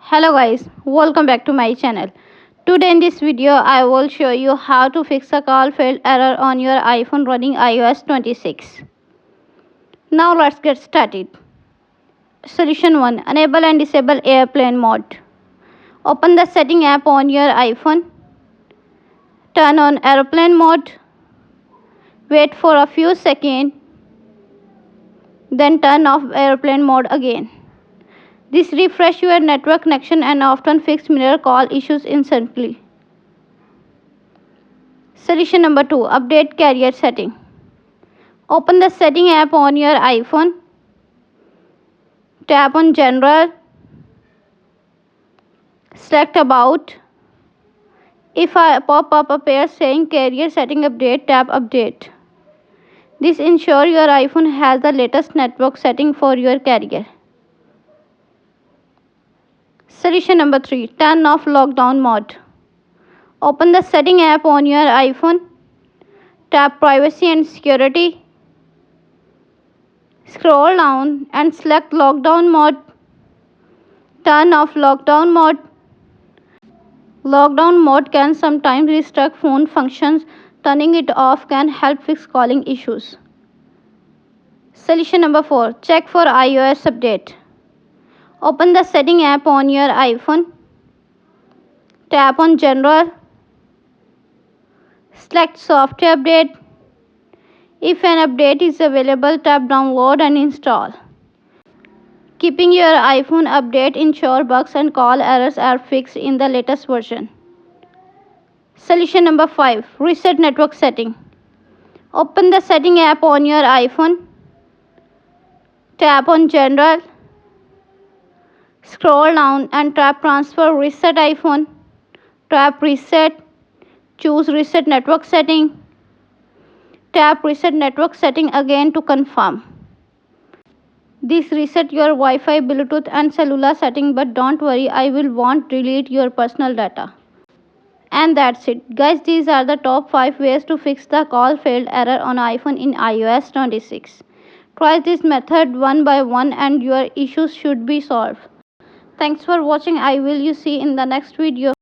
Hello guys, welcome back to my channel. Today in this video I will show you how to fix a call failed error on your iPhone running iOS 26. Now let's get started. Solution 1. Enable and disable airplane mode. Open the setting app on your iPhone. Turn on airplane mode. Wait for a few seconds. Then turn off airplane mode again. This refresh your network connection and often fix mirror call issues instantly. Solution number 2. Update carrier setting. Open the setting app on your iPhone. Tap on General. Select About. If a pop-up appears saying carrier setting update, tap Update. This ensures your iPhone has the latest network setting for your carrier. Solution number 3. Turn off lockdown mode. Open the setting app on your iPhone. Tap Privacy and Security. Scroll down and select lockdown mode. Turn off lockdown mode. Lockdown mode can sometimes restrict phone functions. Turning it off can help fix calling issues. Solution number 4. Check for iOS update. Open the setting app on your iPhone. Tap on General. Select Software Update. If an update is available, tap Download and install. Keeping your iPhone update ensure bugs and call errors are fixed in the latest version. Solution number 5. Reset network setting. Open the setting app on your iPhone. Tap on General. Scroll down and tap Transfer Reset iPhone. Tap Reset. Choose Reset network setting. Tap Reset network setting again to confirm. This reset your Wi-Fi, Bluetooth and cellular setting, but don't worry, I will won't delete your personal data. And that's it. Guys, these are the top 5 ways to fix the call failed error on iPhone in iOS 26. Try this method one by one and your issues should be solved. Thanks for watching. I will see you in the next video.